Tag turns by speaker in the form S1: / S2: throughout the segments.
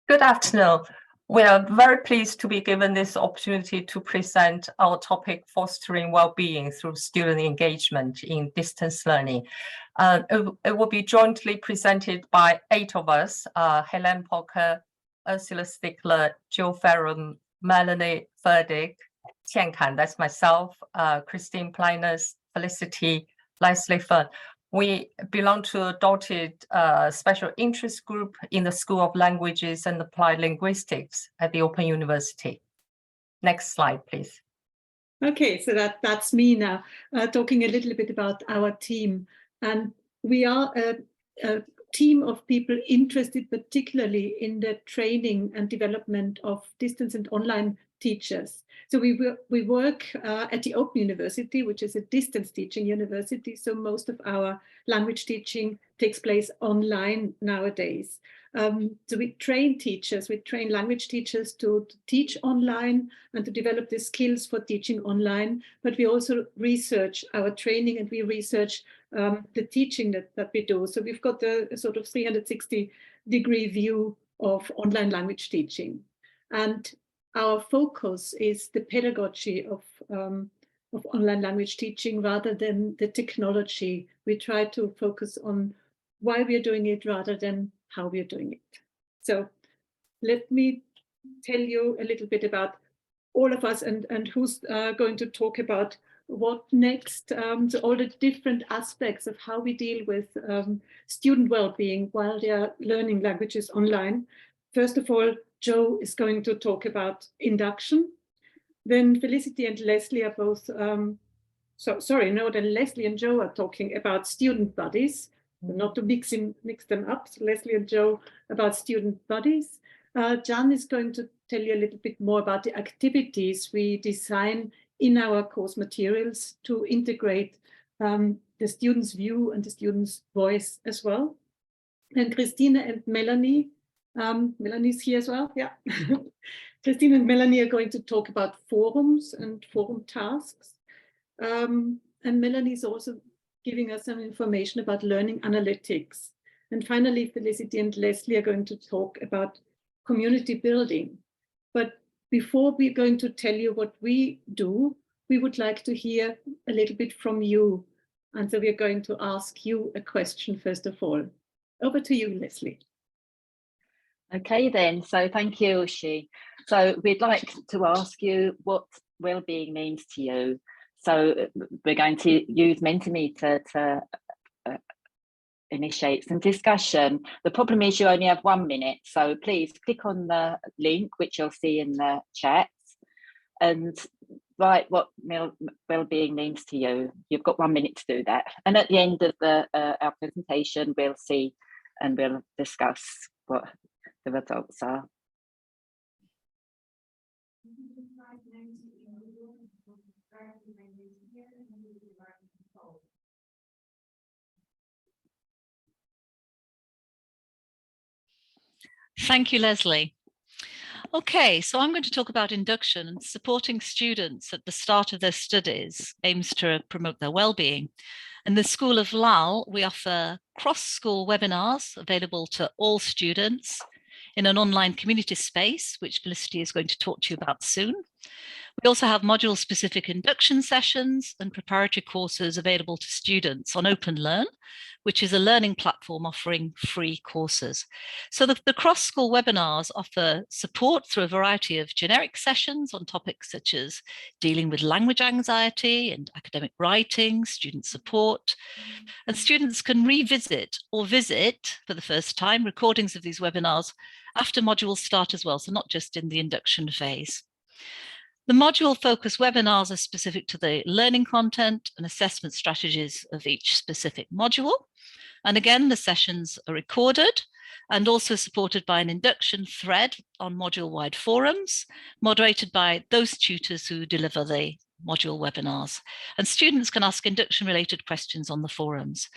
S1: Good afternoon. We are very pleased to be given this opportunity to present our topic, fostering well-being through student engagement in distance learning. It will be jointly presented by 8 of us, Helene, Pulker, Ursula, Stickler, Jill, Fayram, Melanie, Foedisch, Fearn, that's myself, Christine, Pleines, Felicity, Lesley, Fearn. We belong to a dotted special interest group in the School of Languages and Applied Linguistics at the Open University. Next slide, please.
S2: Okay, so that's me now, talking a little bit about our team. And we are a team of people interested particularly in the training and development of distance and online teachers. So we work at the Open University, which is a distance teaching university. So most of our language teaching takes place online nowadays. So we train teachers, we train language teachers to teach online and to develop the skills for teaching online. But we also research our training and we research the teaching that we do. So we've got a sort of 360-degree view of online language teaching. And our focus is the pedagogy of online language teaching rather than the technology. We try to focus on why we are doing it rather than how we are doing it. So let me tell you a little bit about all of us and who's going to talk about what next, so all the different aspects of how we deal with student well-being while they are learning languages online. First of all, Joe is going to talk about induction. Then Felicity and Lesley are both, then Lesley and Joe are talking about student buddies, not to mix them up. So Lesley and Joe about student buddies. Jan is going to tell you a little bit more about the activities we design in our course materials to integrate the student's view and the student's voice as well. And Christina and Melanie, Melanie's here as well, yeah. Christine and Melanie are going to talk about forums and forum tasks. And Melanie is also giving us some information about learning analytics. And finally, Felicity and Lesley are going to talk about community building. But before we're going to tell you what we do, we would like to hear a little bit from you. And so we're going to ask you a question first of all. Over to you, Lesley.
S3: Okay then, so thank you, Ushi. So we'd like to ask you what well-being means to you. So we're going to use Mentimeter to initiate some discussion. The problem is you only have 1 minute, so please click on the link, which you'll see in the chat, and write what well-being means to you. You've got 1 minute to do that. And at the end of our presentation, we'll see and we'll discuss what the results are.
S4: Thank you, Lesley. Okay, so I'm going to talk about induction and supporting students at the start of their studies aims to promote their well-being. In the School of LAL, we offer cross-school webinars available to all students in an online community space, which Felicity is going to talk to you about soon. We also have module-specific induction sessions and preparatory courses available to students on OpenLearn, which is a learning platform offering free courses. So the cross-school webinars offer support through a variety of generic sessions on topics such as dealing with language anxiety and academic writing, student support. And students can revisit or visit for the first time recordings of these webinars after modules start as well, so not just in the induction phase. The module-focused webinars are specific to the learning content and assessment strategies of each specific module. And again, the sessions are recorded and also supported by an induction thread on module-wide forums, moderated by those tutors who deliver the module webinars. And students can ask induction-related questions on the forums.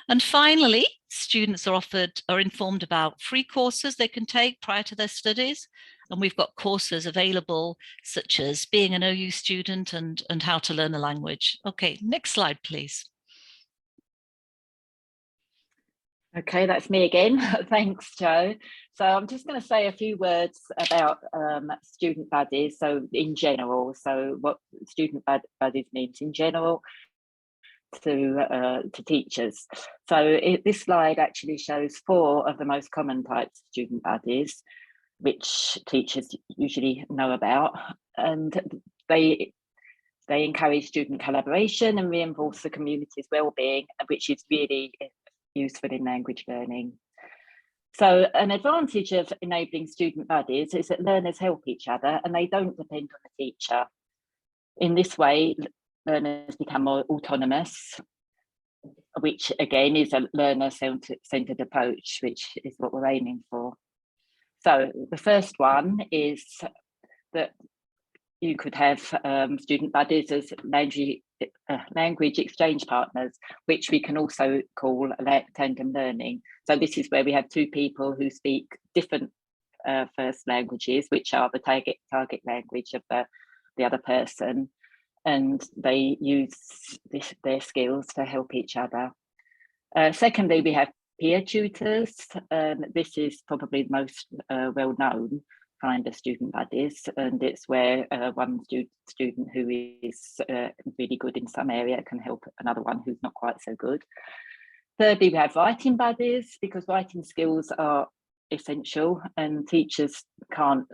S4: And finally, students are informed about free courses they can take prior to their studies. And we've got courses available such as being an OU student and how to learn a language. Okay, next slide, please.
S3: Okay, that's me again. Thanks, Joe. So I'm just going to say a few words about student buddies. So in general, so what student buddies means in general to teachers. So this slide actually shows 4 of the most common types of student buddies, which teachers usually know about, and they encourage student collaboration and reinforce the community's well-being, which is really useful in language learning. So an advantage of enabling student buddies is that learners help each other and they don't depend on the teacher. In this way, learners become more autonomous, which again is a learner-centered approach, which is what we're aiming for. So the first one is that you could have student buddies as language exchange partners, which we can also call tandem learning. So this is where we have 2 people who speak different first languages, which are the target language of the other person, and they use their skills to help each other. Secondly, we have peer tutors. This is probably the most well-known kind of student buddies, and it's where one student who is really good in some area can help another one who's not quite so good. Thirdly, we have writing buddies, because writing skills are essential and teachers can't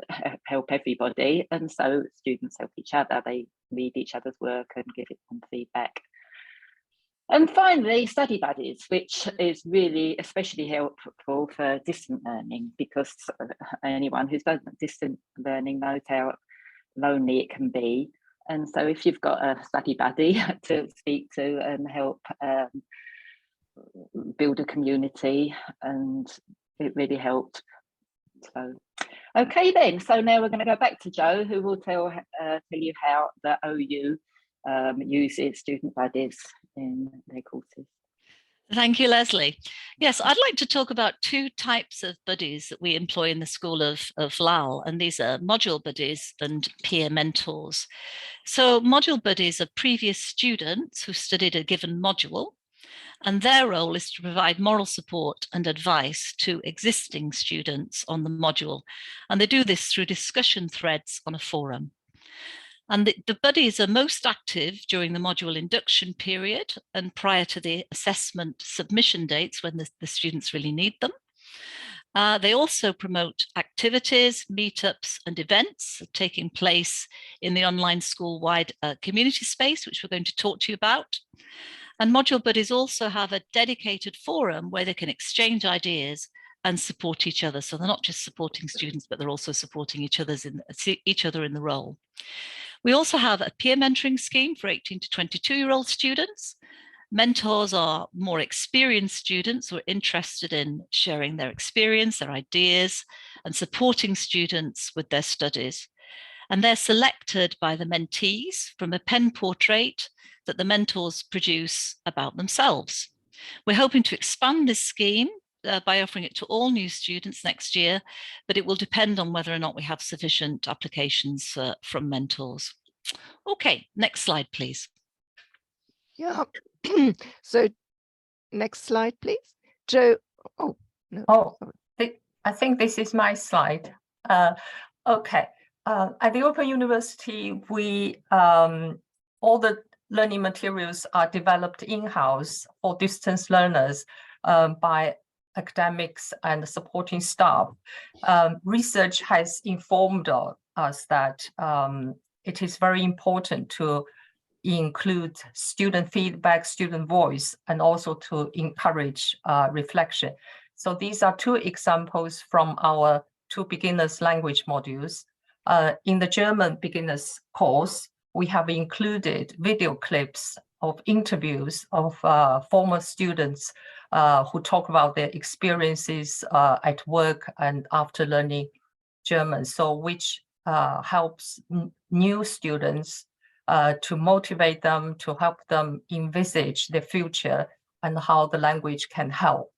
S3: help everybody, and so students help each other. They read each other's work and give it some feedback. And finally, study buddies, which is really especially helpful for distant learning, because anyone who's done distant learning knows how lonely it can be. And so if you've got a study buddy to speak to and help build a community, and it really helped. So, okay then, so now we're going to go back to Joe, who will tell you how the OU uses student buddies in their courses.
S4: Thank you, Lesley. Yes, I'd like to talk about 2 types of buddies that we employ in the School of LAL, and these are module buddies and peer mentors. So module buddies are previous students who studied a given module, and their role is to provide moral support and advice to existing students on the module. And they do this through discussion threads on a forum. And the buddies are most active during the module induction period and prior to the assessment submission dates when the students really need them. They also promote activities, meetups and events taking place in the online school-wide community space, which we're going to talk to you about. And module buddies also have a dedicated forum where they can exchange ideas and support each other. So they're not just supporting students, but they're also supporting each other in the role. We also have a peer mentoring scheme for 18 to 22-year-old students. Mentors are more experienced students who are interested in sharing their experience, their ideas, and supporting students with their studies. And they're selected by the mentees from a pen portrait that the mentors produce about themselves. We're hoping to expand this scheme by offering it to all new students next year, but it will depend on whether or not we have sufficient applications from mentors. Okay, next slide, please.
S5: Yeah. So next slide, please. Joe. Oh, no.
S1: Oh, I think this is my slide. Okay. At the Open University, we all the learning materials are developed in-house for distance learners by academics and supporting staff. Research has informed us that it is very important to include student feedback, student voice, and also to encourage reflection. So these are 2 examples from our 2 beginners language modules. In the German beginners course, we have included video clips of interviews of former students who talk about their experiences at work and after learning German, so which helps new students to motivate them, to help them envisage their future and how the language can help.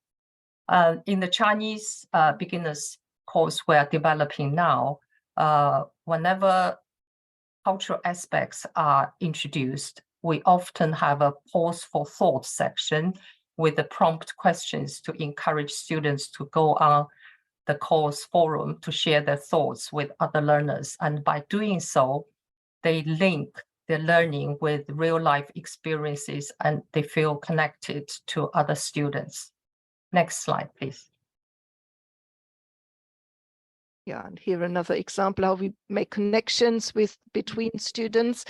S1: In the Chinese beginners course we're developing now, whenever cultural aspects are introduced, we often have a pause for thought section with the prompt questions to encourage students to go on the course forum to share their thoughts with other learners. And by doing so, they link their learning with real life experiences and they feel connected to other students. Next slide, please.
S5: Yeah, and here another example how we make connections between students.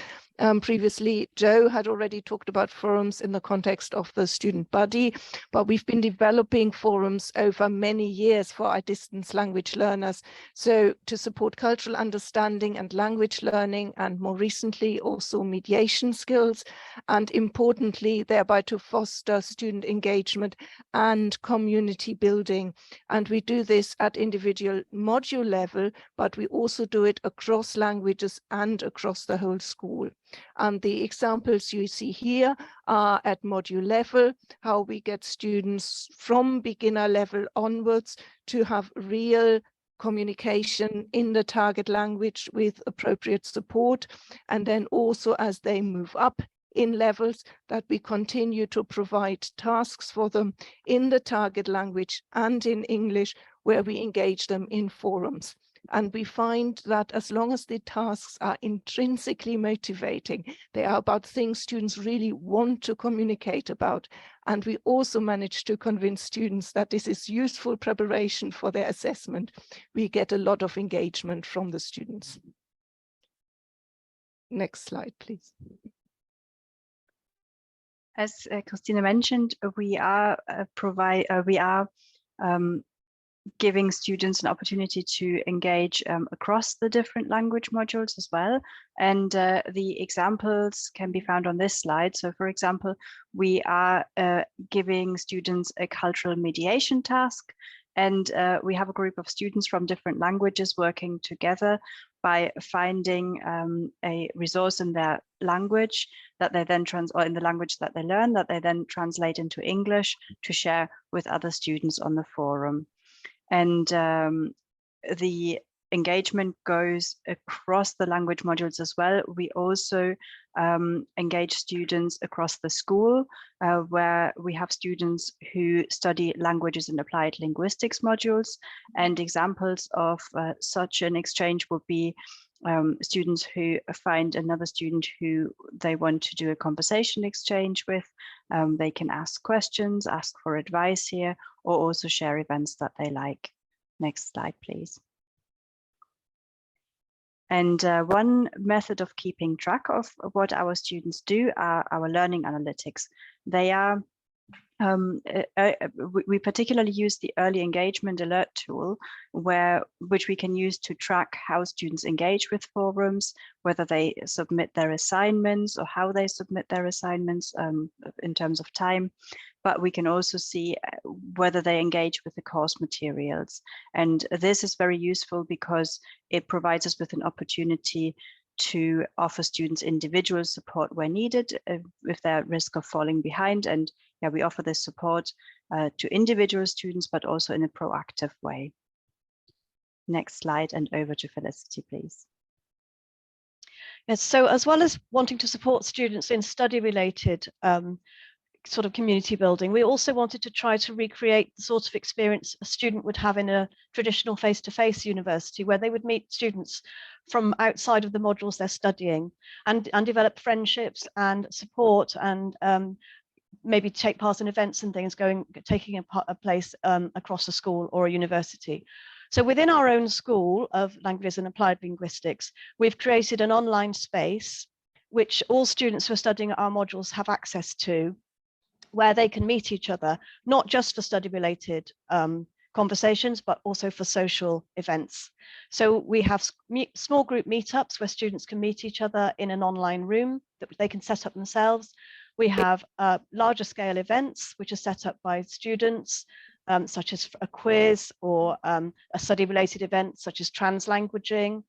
S5: Previously, Joe had already talked about forums in the context of the student body, but we've been developing forums over many years for our distance language learners. So to support cultural understanding and language learning, and more recently also mediation skills, and importantly, thereby to foster student engagement and community building. And we do this at individual module level, but we also do it across languages and across the whole school. And the examples you see here are at module level, how we get students from beginner level onwards to have real communication in the target language with appropriate support. And then also as they move up in levels, that we continue to provide tasks for them in the target language and in English, where we engage them in forums. And we find that as long as the tasks are intrinsically motivating, they are about things students really want to communicate about. And we also manage to convince students that this is useful preparation for their assessment. We get a lot of engagement from the students. Next slide, please.
S6: As Christina mentioned, we are giving students an opportunity to engage across the different language modules as well. And the examples can be found on this slide. So for example, we are giving students a cultural mediation task, and we have a group of students from different languages working together by finding a resource in their language that they then or in the language that they learn, that they then translate into English to share with other students on the forum. And the engagement goes across the language modules as well. We also engage students across the school, where we have students who study languages and applied linguistics modules. And examples of such an exchange would be students who find another student who they want to do a conversation exchange with. They can ask questions, ask for advice here, or also share events that they like. Next slide, please. And one method of keeping track of what our students do are our learning analytics. They are, we particularly use the early engagement alert tool, which we can use to track how students engage with forums, whether they submit their assignments or how they submit their assignments in terms of time. But we can also see whether they engage with the course materials. And this is very useful because it provides us with an opportunity to offer students individual support where needed, if they're at risk of falling behind. And yeah, we offer this support to individual students, but also in a proactive way. Next slide, and over to Felicity, please.
S7: Yes, so as well as wanting to support students in study-related sort of community building, we also wanted to try to recreate the sort of experience a student would have in a traditional face-to-face university, where they would meet students from outside of the modules they're studying and develop friendships and support, and maybe take part in events and things taking a place across a school or a university. So within our own school of languages and applied linguistics, we've created an online space which all students who are studying our modules have access to, where they can meet each other, not just for study-related conversations, but also for social events. So we have small group meetups where students can meet each other in an online room that they can set up themselves. We have larger scale events which are set up by students, such as a quiz or a study-related event such as translanguaging.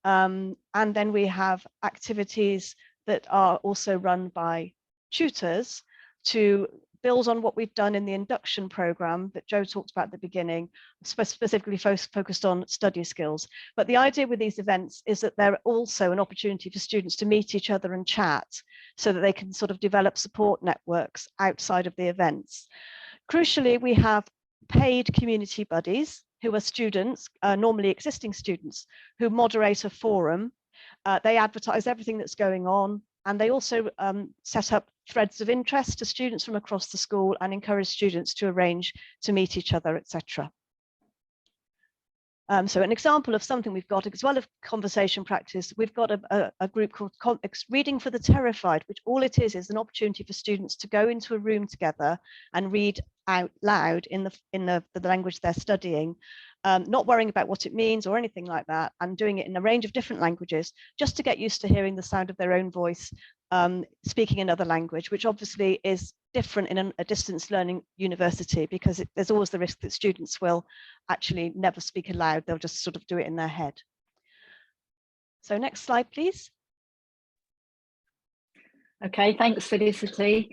S7: And then we have activities that are also run by tutors to builds on what we've done in the induction program that Joe talked about at the beginning, specifically focused on study skills. But the idea with these events is that they're also an opportunity for students to meet each other and chat so that they can sort of develop support networks outside of the events. Crucially, we have paid community buddies who are students, normally existing students, who moderate a forum. They advertise everything that's going on, and they also set up threads of interest to students from across the school and encourage students to arrange to meet each other, etc. So an example of something we've got, as well as conversation practice, we've got a group called Reading for the Terrified, which all it is an opportunity for students to go into a room together and read out loud in the language they're studying, not worrying about what it means or anything like that, and doing it in a range of different languages, just to get used to hearing the sound of their own voice speaking another language, which obviously is different in a distance learning university, because there's always the risk that students will actually never speak aloud, they'll just sort of do it in their head. So next slide, please.
S3: Okay, thanks, Felicity.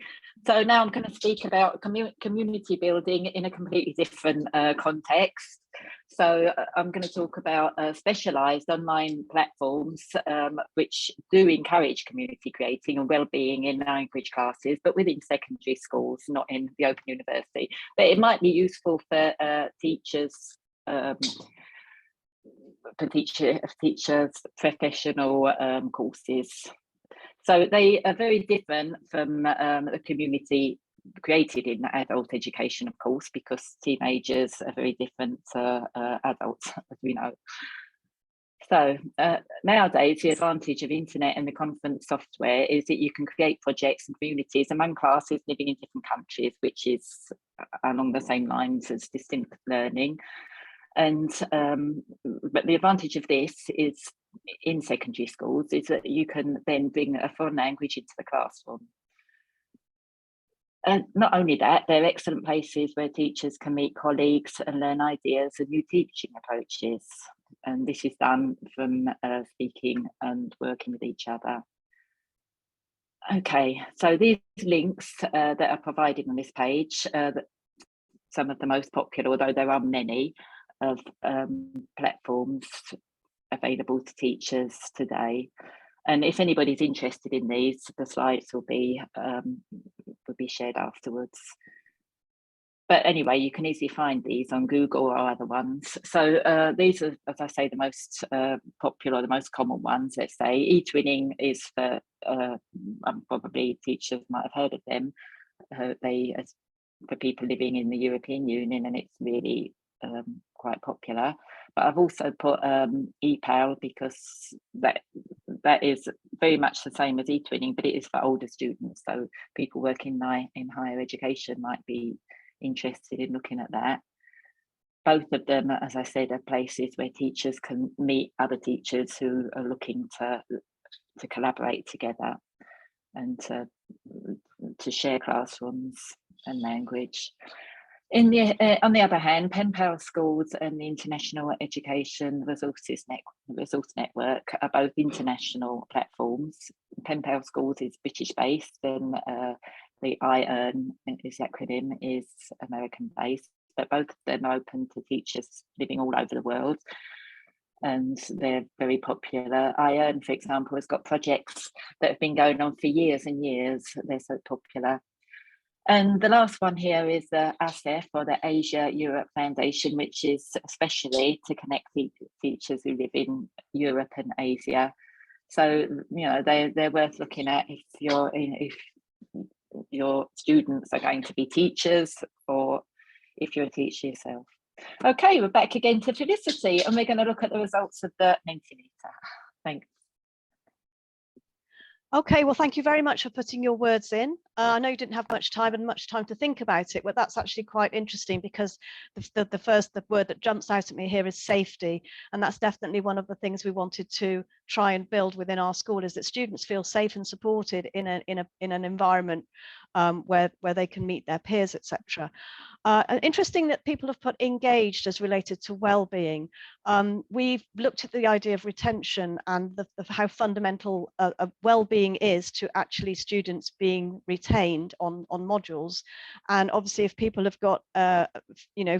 S3: So now I'm going to speak about community building in a completely different context. So I'm going to talk about specialised online platforms which do encourage community creating and wellbeing in language classes, but within secondary schools, not in the Open University. But it might be useful for teachers, professional courses. So they are very different from the community created in adult education, of course, because teenagers are very different to adults, as we know. So nowadays, the advantage of internet and the conference software is that you can create projects and communities among classes living in different countries, which is along the same lines as distant learning. And but the advantage of this is in secondary schools is that you can then bring a foreign language into the classroom. And not only that, they're excellent places where teachers can meet colleagues and learn ideas and new teaching approaches. And this is done from speaking and working with each other. Okay, so these links that are provided on this page, some of the most popular, although there are many, of platforms available to teachers today. And if anybody's interested in these, the slides will be shared afterwards. But anyway, you can easily find these on Google or other ones. So these are, as I say, the most popular, the most common ones, let's say. eTwinning is for, probably teachers might have heard of them. For people living in the European Union, and it's really quite popular. But I've also put ePal because that is very much the same as eTwinning, but it is for older students. So people working in higher education might be interested in looking at that. Both of them, as I said, are places where teachers can meet other teachers who are looking to collaborate together and to share classrooms and language. On the other hand, Pen Pal Schools and the International Education Resource Network are both international platforms. Pen Pal Schools is British-based, and the IEARN, is the acronym, is American-based, but both of them are open to teachers living all over the world, and they're very popular. IEARN, for example, has got projects that have been going on for years and years. They're so popular. And the last one here is the ASEF, or the Asia Europe Foundation, which is especially to connect teachers who live in Europe and Asia. So, you know, they're worth looking at if your students are going to be teachers, or if you're a teacher yourself. Okay, we're back again to Felicity, and we're going to look at the results of the Mentimeter. Thanks.
S7: Okay, well, thank you very much for putting your words in. I know you didn't have much time to think about it, but that's actually quite interesting, because the word that jumps out at me here is safety. And that's definitely one of the things we wanted to try and build within our school, is that students feel safe and supported in an environment where they can meet their peers, etc. Interesting that people have put engaged as related to well-being. We've looked at the idea of retention and how fundamental well-being is to actually students being retained on modules. And obviously, if people have got,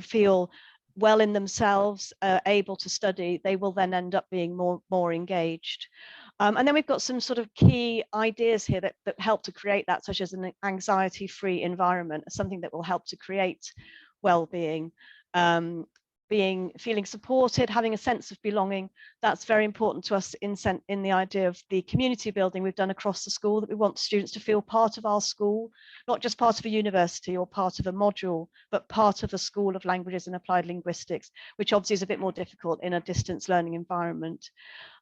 S7: feel well in themselves, able to study, they will then end up being more engaged. And then we've got some sort of key ideas here that help to create that, such as an anxiety-free environment, something that will help to create well-being, feeling supported, having a sense of belonging. That's very important to us in the idea of the community building we've done across the school, that we want students to feel part of our school, not just part of a university or part of a module, but part of a school of languages and applied linguistics, which obviously is a bit more difficult in a distance learning environment.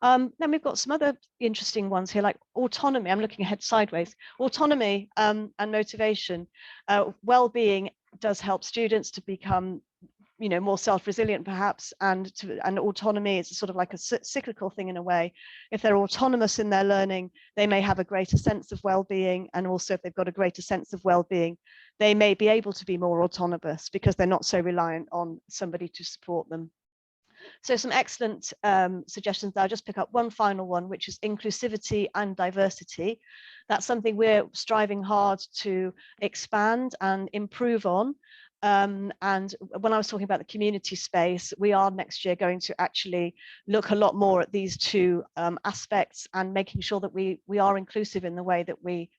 S7: Then we've got some other interesting ones here, like autonomy. I'm looking ahead sideways. Autonomy and motivation. Well-being does help students to become more self-resilient perhaps, and autonomy is sort of like a cyclical thing in a way. If they're autonomous in their learning, they may have a greater sense of well-being, and also if they've got a greater sense of well-being, they may be able to be more autonomous because they're not so reliant on somebody to support them. So some excellent suggestions there. I'll just pick up one final one, which is inclusivity and diversity. That's something we're striving hard to expand and improve on. And when I was talking about the community space, we are next year going to actually look a lot more at these two aspects and making sure that we are inclusive in the way that we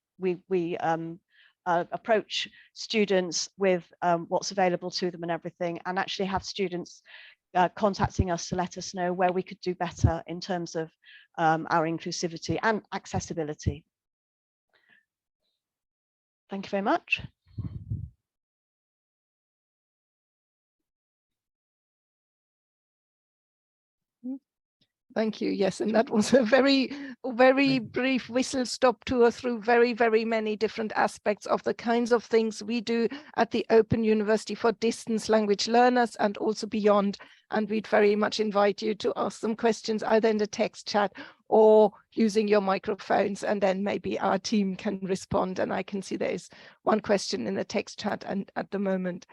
S7: approach students with what's available to them and everything, and actually have students contacting us to let us know where we could do better in terms of our inclusivity and accessibility. Thank you very much.
S5: Thank you. Yes, and that was a very brief whistle stop tour through very, very many different aspects of the kinds of things we do at the Open University for distance language learners and also beyond. And we'd very much invite you to ask some questions either in the text chat or using your microphones, and then maybe our team can respond. And I can see there is one question in the text chat and at the moment.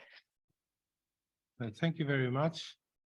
S8: Thank you very much.